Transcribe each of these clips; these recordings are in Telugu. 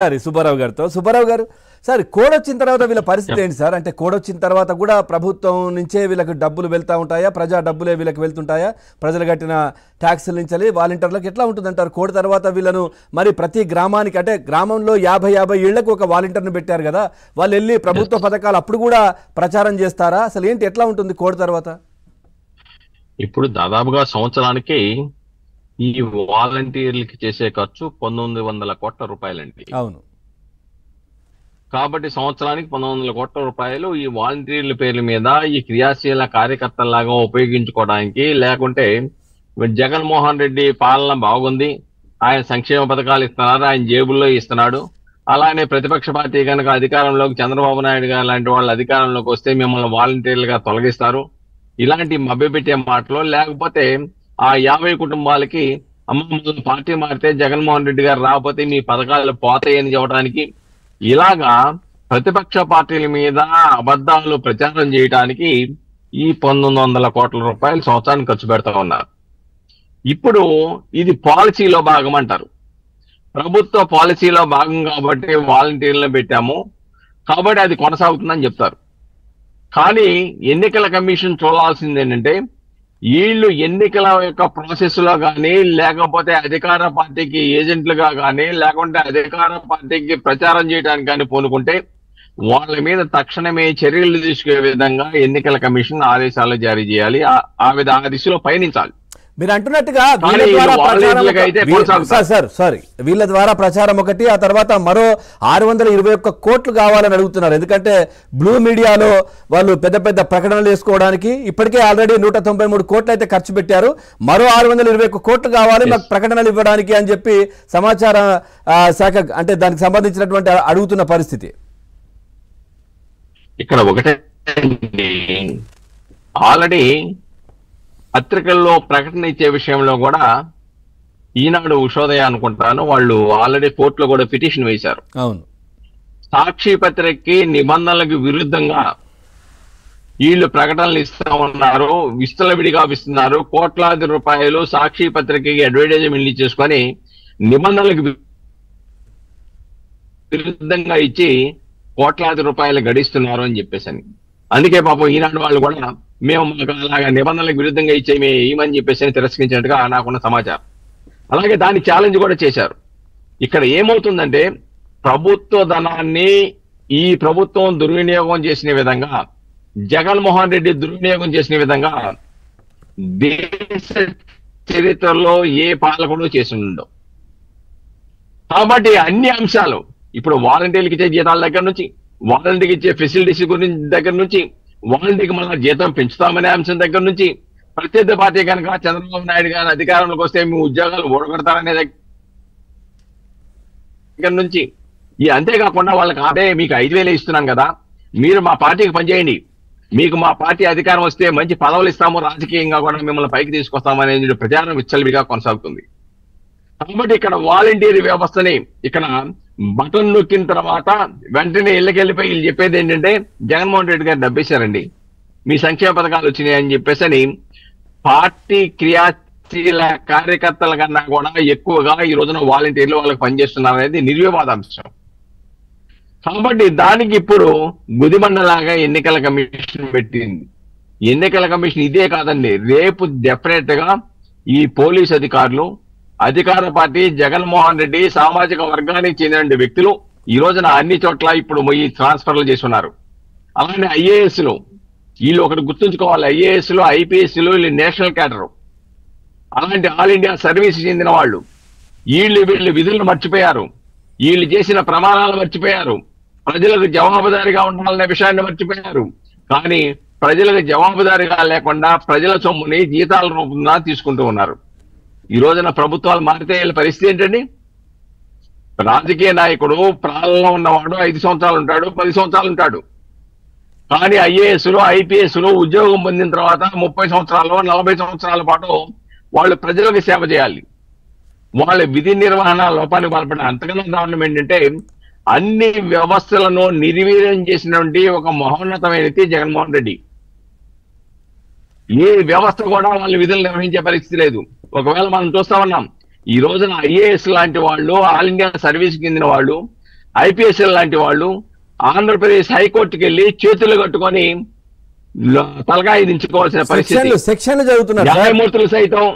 సరే సుబ్బారావు గారు సార్ కోడ్ వచ్చిన తర్వాత వీళ్ళ పరిస్థితి ఏంటి సార్? అంటే కోడ్ వచ్చిన తర్వాత కూడా ప్రభుత్వం నుంచే వీళ్ళకి డబ్బులు వెళ్తా ఉంటాయా? ప్రజా డబ్బులే వీళ్ళకి వెళ్తుంటాయా? ప్రజలు కట్టిన ట్యాక్సుల నుంచి వాలంటీర్లకు ఎట్లా ఉంటుందంటారు? కోడ్ తర్వాత వీళ్ళను మరి ప్రతి గ్రామానికి అంటే గ్రామంలో 50 ఇళ్లకు ఒక వాలంటీర్ను పెట్టారు కదా, వాళ్ళు వెళ్ళి ప్రభుత్వ పథకాలు అప్పుడు కూడా ప్రచారం చేస్తారా? అసలు ఏంటి, ఎట్లా ఉంటుంది కోడ్ తర్వాత? ఇప్పుడు దాదాపుగా సంవత్సరానికి ఈ వాలంటీర్లకి చేసే ఖర్చు 1900 కోట్ల రూపాయలండి. అవును. కాబట్టి సంవత్సరానికి 1900 కోట్ల రూపాయలు ఈ వాలంటీర్ల పేర్ల మీద ఈ క్రియాశీల కార్యకర్తలాగా ఉపయోగించుకోవడానికి, లేకుంటే జగన్మోహన్ రెడ్డి పాలన బాగుంది, ఆయన సంక్షేమ పథకాలు ఇస్తున్నారు, ఆయన జేబుల్లో ఇస్తున్నాడు, అలానే ప్రతిపక్ష పార్టీ కనుక అధికారంలోకి చంద్రబాబు నాయుడు గారు లాంటి వాళ్ళు అధికారంలోకి వస్తే మిమ్మల్ని వాలంటీర్లుగా తొలగిస్తారు, ఇలాంటి మభ్యపెట్టే మాటలు, లేకపోతే ఆ 50 కుటుంబాలకి అమ్మ పార్టీ మారితే జగన్మోహన్ రెడ్డి గారు రాకపోతే మీ పథకాలు పోతాయని చెప్పడానికి, ఇలాగా ప్రతిపక్ష పార్టీల మీద అబద్ధాలు ప్రచారం చేయడానికి ఈ 1900 కోట్ల రూపాయలు సంవత్సరానికి ఖర్చు పెడతా ఉన్నారు. ఇప్పుడు ఇది పాలసీలో భాగం అంటారు. ప్రభుత్వ పాలసీలో భాగం కాబట్టి వాలంటీర్లను పెట్టాము కాబట్టి అది కొనసాగుతుందని చెప్తారు. కానీ ఎన్నికల కమిషన్ చూడాల్సింది ఏంటంటే, వీళ్ళు ఎన్నికల యొక్క ప్రాసెస్ లో కానీ, లేకపోతే అధికార పార్టీకి ఏజెంట్లుగా కానీ, లేకుంటే అధికార పార్టీకి ప్రచారం చేయడానికి కానీ పూనుకుంటే వాళ్ళ మీద తక్షణమే చర్యలు తీసుకునే విధంగా ఎన్నికల కమిషన్ ఆదేశాలు జారీ చేయాలి, ఆ దిశలో పయనించాలి. మీరు అంటున్నట్టుగా వీళ్ళ ద్వారా ప్రచారం ఒకటి, ఆ తర్వాత మరో 621 కోట్లు కావాలని అడుగుతున్నారు. ఎందుకంటే బ్లూ మీడియాలో వాళ్ళు పెద్ద పెద్ద ప్రకటనలు వేసుకోవడానికి ఇప్పటికే ఆల్రెడీ 193 కోట్లు అయితే ఖర్చు పెట్టారు, మరో 621 కోట్లు కావాలి మాకు ప్రకటనలు ఇవ్వడానికి అని చెప్పి సమాచార శాఖ అంటే దానికి సంబంధించినటువంటి అడుగుతున్న పరిస్థితి. ఇక్కడ ఒకటే ఆల్రెడీ పత్రికల్లో ప్రకటన ఇచ్చే విషయంలో కూడా ఈనాడు ఉషోదయ అనుకుంటాను, వాళ్ళు ఆల్రెడీ కోర్టులో కూడా పిటిషన్ వేశారు. అవును. సాక్షి పత్రికకి నిబంధనలకు విరుద్ధంగా వీళ్ళు ప్రకటనలు ఇస్తా ఉన్నారు, విస్తలవిడిగా ఇస్తున్నారు, కోట్లాది రూపాయలు సాక్షి పత్రికకి అడ్వర్టైజ్మెంట్లు చేసుకొని నిబంధనలకు విరుద్ధంగా ఇచ్చి కోట్లాది రూపాయలు గడిస్తున్నారు అని చెప్పేసి. అందుకే పాపం ఈనాడు వాళ్ళు కూడా మేము అలాగా నిబంధనలకు విరుద్ధంగా ఇచ్చేమని చెప్పేసి తిరస్కరించినట్టుగా నాకున్న సమాచారం. అలాగే దాన్ని ఛాలెంజ్ కూడా చేశారు. ఇక్కడ ఏమవుతుందంటే, ప్రభుత్వ ధనాన్ని ఈ ప్రభుత్వం దుర్వినియోగం చేసిన విధంగా, జగన్మోహన్ రెడ్డి దుర్వినియోగం చేసిన విధంగా దేశ చరిత్రలో ఏ పాలకుడు చేసి ఉండవు. కాబట్టి అన్ని అంశాలు, ఇప్పుడు వాలంటీర్లకు ఇచ్చే జీతాల దగ్గర నుంచి, వాలంటీర్కి ఇచ్చే ఫెసిలిటీస్ గురించి దగ్గర నుంచి, వాలంటీర్కి మళ్ళీ జీతం పెంచుతామనే అంశం దగ్గర నుంచి, ప్రత్యర్థి పార్టీ కనుక చంద్రబాబు నాయుడు గారు అధికారంలోకి వస్తే మీ ఉద్యోగాలు ఓడగొడతారనే దగ్గర నుంచి, అంతేకాకుండా వాళ్ళకి అదే మీకు 5000 ఇస్తున్నాం కదా, మీరు మా పార్టీకి పనిచేయండి, మీకు మా పార్టీ అధికారం వస్తే మంచి పదవులు ఇస్తాము, రాజకీయంగా కూడా మిమ్మల్ని పైకి తీసుకొస్తాము అనేది ప్రచారం విచ్చలవిడిగా కొనసాగుతుంది. కాబట్టి ఇక్కడ వాలంటీర్ వ్యవస్థని ఇక్కడ బటన్ నొక్కిన తర్వాత వెంటనే ఇళ్ళకెళ్ళిపోయి వీళ్ళు చెప్పేది ఏంటంటే, జగన్మోహన్ రెడ్డి గారు డబ్బేశారండి, మీ సంక్షేమ పథకాలు వచ్చినాయి అని చెప్పేసి పార్టీ క్రియాశీల కార్యకర్తల కన్నా కూడా ఎక్కువగా ఈ రోజున వాలంటీర్లు వాళ్ళకి పనిచేస్తున్నారు అనేది నిర్వివాదాంశం. కాబట్టి దానికి ఇప్పుడు గుదిమండలాగా ఎన్నికల కమిషన్ పెట్టింది. ఎన్నికల కమిషన్ ఇదే కాదండి, రేపు డెఫినెట్ గా ఈ పోలీస్ అధికారులు, అధికార పార్టీ, జగన్మోహన్ రెడ్డి సామాజిక వర్గానికి చెందిన వ్యక్తులు ఈ రోజున అన్ని చోట్ల ఇప్పుడు ఈ ట్రాన్స్ఫర్లు చేస్తున్నారు. అలానే ఐఏఎస్లు, వీళ్ళు ఒకటి గుర్తుంచుకోవాలి, ఐఏఎస్లు ఐపీఎస్లు వీళ్ళు నేషనల్ క్యాడర్, అలాంటి ఆల్ ఇండియా సర్వీస్ చెందిన వాళ్ళు, వీళ్ళు విధులను మర్చిపోయారు, వీళ్ళు చేసిన ప్రమాణాలు మర్చిపోయారు, ప్రజలకు జవాబుదారీగా ఉండాలనే విషయాన్ని మర్చిపోయారు. కానీ ప్రజలకు జవాబుదారీగా లేకుండా ప్రజల సొమ్ముని జీతాల రూపంలో తీసుకుంటూ ఉన్నారు. ఈ రోజున ప్రభుత్వాలు మారితే వీళ్ళ పరిస్థితి ఏంటండి? రాజకీయ నాయకుడు ప్రాణంలో ఉన్నవాడు 5 సంవత్సరాలు ఉంటాడు, 10 సంవత్సరాలు ఉంటాడు. కానీ ఐఏఎస్లు ఐపీఎస్లు ఉద్యోగం పొందిన తర్వాత 30 సంవత్సరాలు 40 సంవత్సరాల పాటు వాళ్ళు ప్రజలకు సేవ చేయాలి. వాళ్ళ విధి నిర్వహణ లోపానికి పాల్పడిన అంతకన్నా దారుణం ఏంటంటే, అన్ని వ్యవస్థలను నిర్వీర్యం చేసినటువంటి ఒక మహోన్నతమైన వ్యక్తి జగన్మోహన్ రెడ్డి. ఏ వ్యవస్థ కూడా వాళ్ళ విధులు నిర్వహించే పరిస్థితి లేదు. ఒకవేళ మనం చూస్తా ఉన్నాం, ఈ రోజున ఐఏఎస్ లాంటి వాళ్ళు, ఆల్ ఇండియా సర్వీస్ చెందిన వాళ్ళు ఐపీఎస్ లాంటి వాళ్ళు ఆంధ్రప్రదేశ్ హైకోర్టుకి వెళ్ళి చేతులు కట్టుకొని తలకాయ దించుకోవాల్సిన పరిస్థితి. సెక్షన్లు చదువుతున్నారు న్యాయమూర్తులు సైతం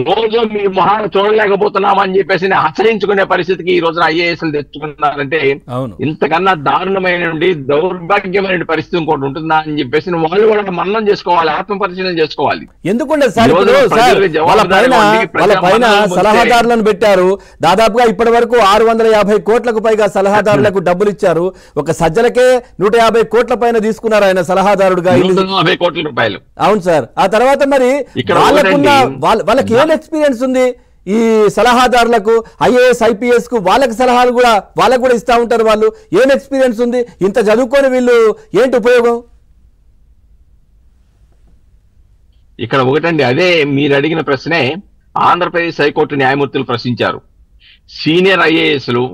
రోజు మీ మొహాన్ని చూడలేకపోతున్నామని చెప్పేసి ఆశ్రయించుకునే పరిస్థితికి ఈ రోజున ఐఏఎస్లు తెచ్చుకున్నారంటే ఇంతకన్నా దారుణమైన దౌర్భాగ్యమైన పరిస్థితి ఇంకోటి ఉంటుందా అని చెప్పేసి వాళ్ళు కూడా మన్నం చేసుకోవాలి, ఆత్మ పరిశీలన చేసుకోవాలి. ఎందుకంటే వాళ్ళ పైన సలహాదారులను పెట్టారు. దాదాపుగా ఇప్పటి వరకు 650 కోట్లకు పైగా సలహాదారులకు డబ్బులు ఇచ్చారు. ఒక సజ్జలకే 150 కోట్ల పైన తీసుకున్నారు ఆయన సలహాదారుడుగా, 150 కోట్ల రూపాయలు. అవును సార్. ఆ తర్వాత మరి వాళ్ళకి ఏం ఎక్స్పీరియన్స్ ఉంది ఈ సలహాదారులకు? ఐఏఎస్ ఐపీఎస్ కు వాళ్ళకి సలహాలు కూడా వాళ్ళకు కూడా ఇస్తా ఉంటారు. వాళ్ళు ఏం ఎక్స్పీరియన్స్ ఉంది? ఇంత చదువుకొని వీళ్ళు ఏంటి ఉపయోగం? ఇక్కడ ఒకటండి, అదే మీరు అడిగిన ప్రశ్నే ఆంధ్రప్రదేశ్ హైకోర్టు న్యాయమూర్తులు ప్రశ్నించారు. సీనియర్ ఐఏఎస్లు,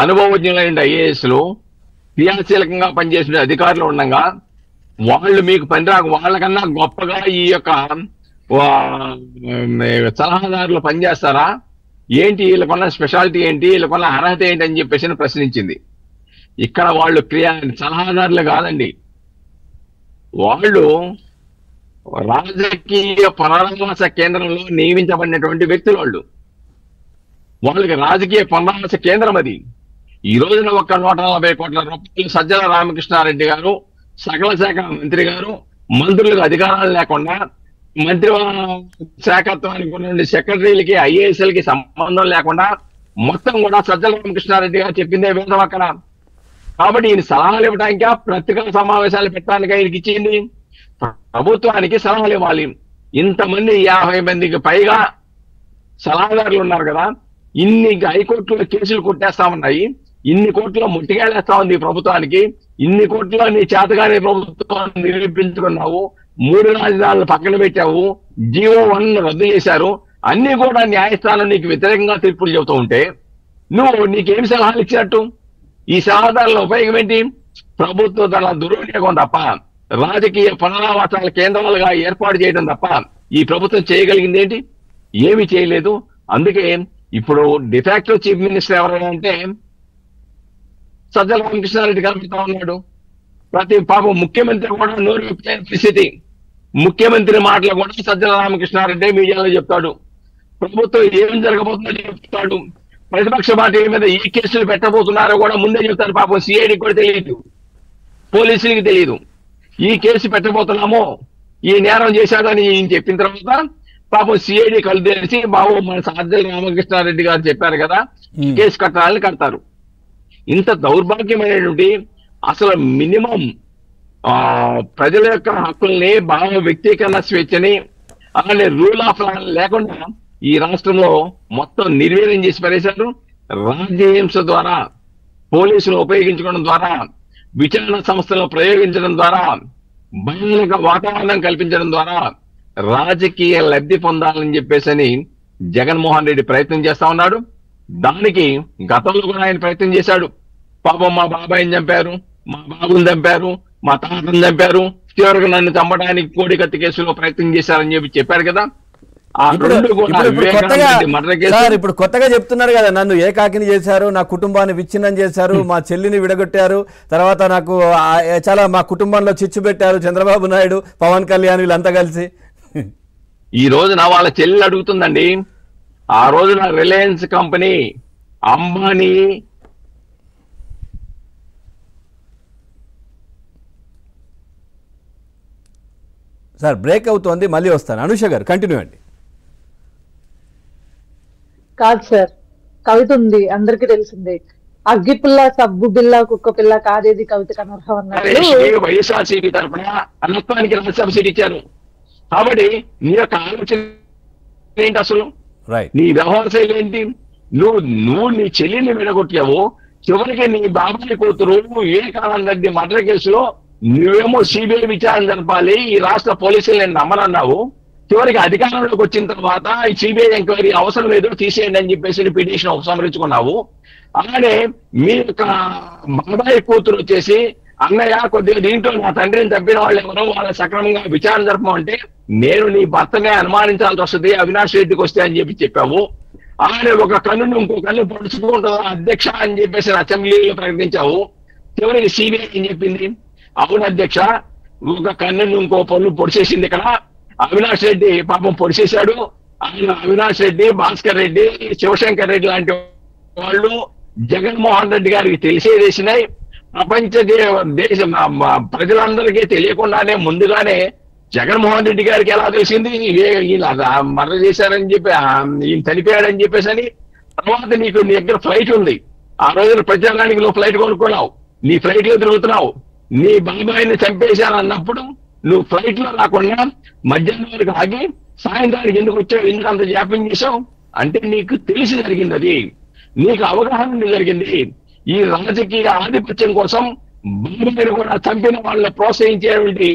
అనుభవజ్ఞులైన ఐఏఎస్లు, క్రియాశీలకంగా పనిచేసిన అధికారులు ఉండగా వాళ్ళు మీకు పనిరాకు వాళ్ళకన్నా గొప్పగా ఈ యొక్క సలహాదారులు పనిచేస్తారా ఏంటి, వీళ్ళకున్న స్పెషాలిటీ ఏంటి, వీళ్ళకున్న అర్హత ఏంటి అని చెప్పేసి ప్రశ్నించింది. ఇక్కడ వాళ్ళు సలహాదారులు కాదండి, వాళ్ళు రాజకీయ పునరావాస కేంద్రంలో నియమించబడినటువంటి వ్యక్తులు. వాళ్ళకి రాజకీయ పునరావాస కేంద్రం అది. ఈ రోజున 140 కోట్ల రూపాయలు సజ్జల రామకృష్ణారెడ్డి గారు, సకల శాఖ మంత్రి గారు, మంత్రులకు అధికారాలు లేకుండా, మంత్రి శాఖత్వానికి ఉన్నటువంటి సెక్రటరీలకి ఐఏఎస్ఎల్కి సంబంధం లేకుండా మొత్తం కూడా సజ్జల రామకృష్ణారెడ్డి గారు చెప్పిందే వేదం అక్కడ. కాబట్టి ఈయన సలహాలు ఇవ్వడానికా, పత్రికా సమావేశాలు పెట్టడానికి ఆయనకి ఇచ్చింది? ప్రభుత్వానికి సలహాలు ఇవ్వాలి. ఇంతమంది 50 మందికి పైగా సలహాదారులు ఉన్నారు కదా, ఇన్ని హైకోర్టులో కేసులు కొట్టేస్తా ఉన్నాయి, ఇన్ని కోట్ల ముట్టిగాలేస్తా ఉంది ప్రభుత్వానికి, ఇన్ని కోట్ల నీ చేతగానే ప్రభుత్వాన్ని నిరూపించుకున్నావు, 3 రాజధానులు పక్కన పెట్టావు, జీవో 1 రద్దు చేశారు, అన్ని కూడా న్యాయస్థానం నీకు వ్యతిరేకంగా తీర్పులు చెబుతూ ఉంటే నీకేమి సలహాలు ఇచ్చినట్టు? ఈ సలహాదారుల ఉపయోగం ఏంటి? ప్రభుత్వ తన దుర్వినియోగం తప్ప, రాజకీయ పునరావాసాల కేంద్రాలుగా ఏర్పాటు చేయడం తప్ప ఈ ప్రభుత్వం చేయగలిగింది ఏంటి? ఏమి చేయలేదు. అందుకే ఇప్పుడు డిఫాక్టో చీఫ్ మినిస్టర్ ఎవరైనా అంటే సజ్జల రామకృష్ణారెడ్డి గారు పెడతా ఉన్నాడు. ప్రతి పాపం ముఖ్యమంత్రి కూడా నోరు విప్పలేని పరిస్థితి. ముఖ్యమంత్రి మాటలు కూడా సజ్జల రామకృష్ణారెడ్డి మీడియాలో చెప్తాడు. ప్రభుత్వం ఏం జరగబోతుందో చెప్తాడు. ప్రతిపక్ష పార్టీల మీద ఏ కేసులు పెట్టబోతున్నారో కూడా ముందే చెప్తారు. పాపం సిఐడికి కూడా తెలియదు, పోలీసులకి తెలియదు. ఈ కేసు పెట్టబోతున్నామో, ఈ నేరం చేశాడని ఈయన చెప్పిన తర్వాత పాపం సిఐడి కళ్ళు తెలిసి బాబు మన సజ్జల రామకృష్ణారెడ్డి గారు చెప్పారు కదా, కేసు కట్టాలని కడతారు. ఇంత దౌర్భాగ్యమైనటువంటి, అసలు మినిమం ప్రజల యొక్క హక్కుల్ని, భావ వ్యక్తీకరణ స్వేచ్ఛని, అలానే రూల్ ఆఫ్ లా లేకుండా ఈ రాష్ట్రంలో మొత్తం నిర్వీర్యం చేసి పడేశారు. రాజ్యహింస ద్వారా, పోలీసులు ఉపయోగించుకోవడం ద్వారా, విచారణ సంస్థలను ప్రయోగించడం ద్వారా, భయానక వాతావరణం కల్పించడం ద్వారా రాజకీయ లబ్ధి పొందాలని చెప్పేసి జగన్మోహన్ రెడ్డి ప్రయత్నం చేస్తా ఉన్నాడు. దానికి గతంలో కూడా ఆయన ప్రయత్నం చేశాడు. పాపం మా బాబాయిని చంపారు, మా బాబుని చంపారు, మా తాతను చంపారు, చివరికి నన్ను చంపడానికి కోడికత్తి కేసులో ప్రయత్నం చేశారని చెప్పారు కదా. ఇప్పుడు కొత్తగా చెప్తున్నారు కదా, నన్ను ఏకాకిని చేశారు, నా కుటుంబాన్ని విచ్ఛిన్నం చేశారు, మా చెల్లిని విడగొట్టారు, తర్వాత నాకు చాలా మా కుటుంబంలో చిచ్చు పెట్టారు చంద్రబాబు నాయుడు, పవన్ కళ్యాణ్, వీళ్ళంతా కలిసి. ఈ రోజున వాళ్ళ చెల్లి అడుగుతుందండి, ఆ రోజున Reliance company, Ambani, sir break అవుతోంది, మళ్ళీ వస్తాను. అనుష గారు కంటిన్యూ అండి. కాదు సార్, కవిత ఉంది, అందరికి తెలిసిందే. అగ్గిపిల్ల, సబ్బు బిల్ల, కుక్క పిల్ల కాదేది కవితకు అనర్హం అన్నారు. వైఎస్ఆర్సీపీ తరఫున అన్నత్వానికి రాజ్యసభ సీట్ ఇచ్చారు. కాబట్టి నీ యొక్క ఆలోచన ఏంటి, అసలు నీ వ్యవహార శైలి ఏంటి? నువ్వు నీ చెల్లిని విడగొట్టావు, చివరికి నీ బాబాయ్ కూతురు వివేకానంద రెడ్డి మర్డర్ కేసులో నువ్వేమో సిబిఐ విచారణ జరపాలి, ఈ రాష్ట్ర పోలీసులు నేను నమ్మనన్నావు. చివరికి అధికారంలోకి వచ్చిన తర్వాత ఈ సిబిఐ ఎంక్వైరీ అవసరం లేదు, తీసేయండి అని చెప్పేసి పిటిషన్ ఉపసంహరించుకున్నావు. అలానే మీ యొక్క బాబాయ్ కూతురు వచ్చేసి, అన్నయ్య కొద్దిగా దీంట్లో నా తండ్రిని చంపిన వాళ్ళు ఎవరో వాళ్ళ సక్రమంగా విచారణ జరపమంటే నేను నీ భర్తనే అనుమానించాల్సి వస్తుంది, అవినాష్ రెడ్డికి వస్తే అని చెప్పావు. ఆయన ఒక కన్నును ఇంకో కన్ను పొడుచుకుంటుందా అధ్యక్ష అని చెప్పేసి అసెంబ్లీలో ప్రకటించావు. చివరికి సిబిఐ ఏం చెప్పింది? అవును అధ్యక్ష, ఒక కన్నును ఇంకో పన్ను పొడిచేసింది. ఇక్కడ అవినాష్ రెడ్డి పాపం పొడిచేశాడు. ఆయన అవినాష్ రెడ్డి, భాస్కర్ రెడ్డి, శివశంకర్ రెడ్డి లాంటి వాళ్ళు జగన్మోహన్ రెడ్డి గారికి తెలిసేసినాయి. ప్రపంచ దేశ ప్రజలందరికీ తెలియకుండానే ముందుగానే జగన్మోహన్ రెడ్డి గారికి ఎలా తెలిసింది ఈయన మర్ర చేశారని చెప్పి, ఈయన చనిపోయాడని చెప్పేసి అని. తర్వాత నీకు నీ దగ్గర ఫ్లైట్ ఉంది, ఆ రోజున ప్రజానికి నువ్వు ఫ్లైట్ కొనుక్కున్నావు, నీ ఫ్లైట్ లో తిరుగుతున్నావు. నీ బాబాయిని చంపేశారన్నప్పుడు నువ్వు ఫ్లైట్ లో రాకుండా మధ్యాహ్నం వరకు ఆగి సాయంత్రానికి ఎందుకు వచ్చావు, ఎందుకు అంత జాప్యం చేశావు అంటే నీకు తెలిసి జరిగింది. అది నీకు అవగాహన జరిగింది. ఈ రాజకీయ ఆధిపత్యం కోసం బాబాయిని కూడా చంపిన వాళ్ళని ప్రోత్సహించేటువంటి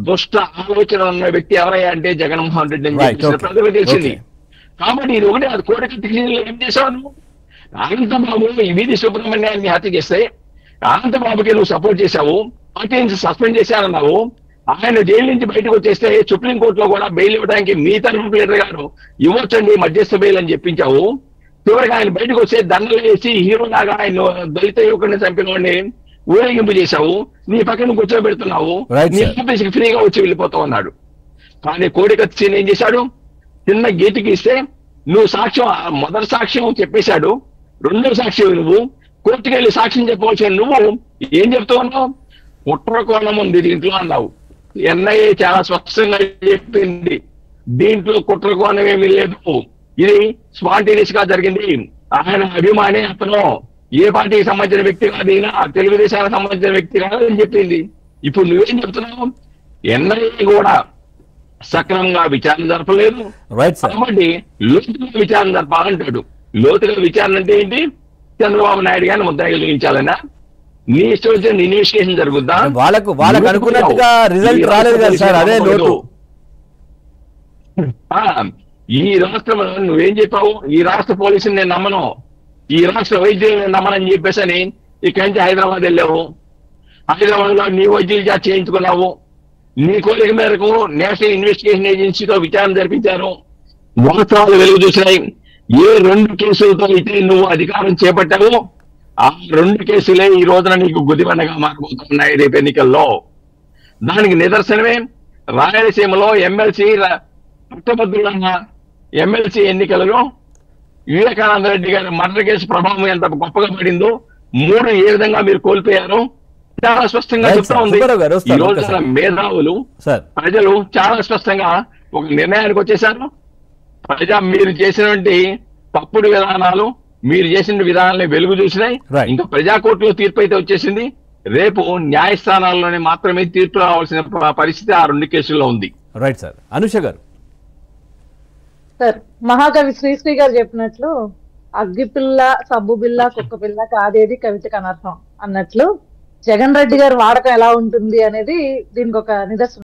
దుష్ట ఆలోచన ఉన్న వ్యక్తి ఎవరయ్యా అంటే జగన్మోహన్ రెడ్డి అని చెప్పి ప్రజలకు తెలిసింది. కాబట్టి ఇది ఒకటి, అది కోటకి ఏం చేశావు నువ్వు? అనంతబాబు వీధి సుబ్రహ్మణ్యాన్ని హత్య చేస్తే అనంతబాబుకి నువ్వు సపోర్ట్ చేశావు, పార్టీ నుంచి సస్పెండ్ చేశానన్నావు. ఆయన జైలు నుంచి బయటకు వచ్చేస్తే సుప్రీంకోర్టులో కూడా బెయిల్ ఇవ్వడానికి మీ తరఫు లీడర్ గారు ఇవ్వచ్చండి మధ్యస్థ బెయిల్ అని చెప్పించావు. చివరికి ఆయన బయటకు వచ్చే దండలు వేసి హీరో లాగా ఆయన దళిత యువకుడిని చంపిన వాడిని ఊరేగింపు చేశావు, నీ పక్కన కూర్చోబెడుతున్నావు, నీ ఆఫీస్కి ఫ్రీగా వచ్చి వెళ్ళిపోతావు అన్నాడు. కానీ కోడికత్తి ఏం చేశాడు? చిన్న గీతకి ఇస్తే నువ్వు సాక్ష్యం, మొదటి సాక్ష్యం చెప్పేశాడు, రెండో సాక్ష్యం నువ్వు కోర్టుకు వెళ్ళి సాక్ష్యం చెప్పవలసిన నువ్వు ఏం చెప్తూ ఉన్నావు? కుట్ర కోణం ఉంది దీంట్లో అన్నావు. ఎన్ఐఏ చాలా స్పష్టంగా చెప్పింది, దీంట్లో కుట్ర కోణం ఏమీ లేదు, ఇది స్పాంటేనియస్ గా జరిగింది. ఆయన అభిమాని, అతను ఏ పార్టీకి సంబంధించిన వ్యక్తి కాదు, ఈయన తెలుగుదేశానికి సంబంధించిన వ్యక్తి కాదు అని చెప్పింది. ఇప్పుడు నువ్వేం చెప్తున్నావు? ఎన్ఐఏ కూడా సక్రమంగా విచారణ జరపలేదు కాబట్టి లోతుగా విచారణ జరపాలంటాడు. లోతుగా విచారణ అంటే ఏంటి? చంద్రబాబు నాయుడు గారిని ముద్దాయిలు చూపించాలన్నా? నీ ఇష్టం వచ్చిన ఇన్వెస్టిగేషన్ జరుగుద్దా? వాళ్ళకు అనుకున్నట్టుగా రిజల్ట్ రాలేదు కదా సార్, అదే లోటు. ఈ రాష్ట్రంలో నువ్వేం చెప్పావు? ఈ రాష్ట్ర పోలీసుని నేను నమ్మను, ఈ రాష్ట్ర వైద్యులు నమ్మనని చెప్పేసి అని ఇక్కడి నుంచి హైదరాబాద్ వెళ్ళావు. హైదరాబాద్ లో నీ వైద్యులు చేత చేయించుకున్నావు. నీ కోరిక మేరకు నేషనల్ ఇన్వెస్టిగేషన్ ఏజెన్సీతో విచారణ జరిపించారు. వాస్తవాలు వెలుగు చూసినాయి. ఏ 2 కేసులతో అయితే నువ్వు అధికారం చేపట్టావు, ఆ 2 కేసులే ఈ రోజున నీకు గుదిబండగా మారబోతున్నాయి రేపు ఎన్నికల్లో. దానికి నిదర్శనమే రాయలసీమలో ఎమ్మెల్సీ పట్టభద్రులన్న ఎమ్మెల్సీ ఎన్నికలలో వివేకానంద రెడ్డి గారి మర్డర్ కేసు ప్రభావం ఎంత గొప్పగా పడిందో, 3 ఏ విధంగా మీరు కోల్పోయారో చాలా స్పష్టంగా చెప్తా ఉంది. ఈ రోజున మేధావులు ప్రజలు చాలా స్పష్టంగా ఒక నిర్ణయానికి వచ్చేసారు. మీరు చేసినటువంటి తప్పుడు విధానాలు, మీరు చేసిన విధానాలని వెలుగు చూసినాయి. ఇంకా ప్రజాకోర్టులో తీర్పు అయితే వచ్చేసింది. రేపు న్యాయస్థానాల్లోనే మాత్రమే తీర్పు రావాల్సిన పరిస్థితి ఆ 2 కేసుల్లో ఉంది. Right sir. అనుష గారు. సార్, మహాకవి శ్రీశ్రీ గారు చెప్పినట్లు అగ్గిపిల్ల, సబ్బు బిల్ల, కుక్క పిల్ల కాదేది కవితకు అనర్హం అన్నట్లు జగన్ రెడ్డి గారి వాడకం ఎలా ఉంటుంది అనేది దీనికి ఒక నిదర్శనం.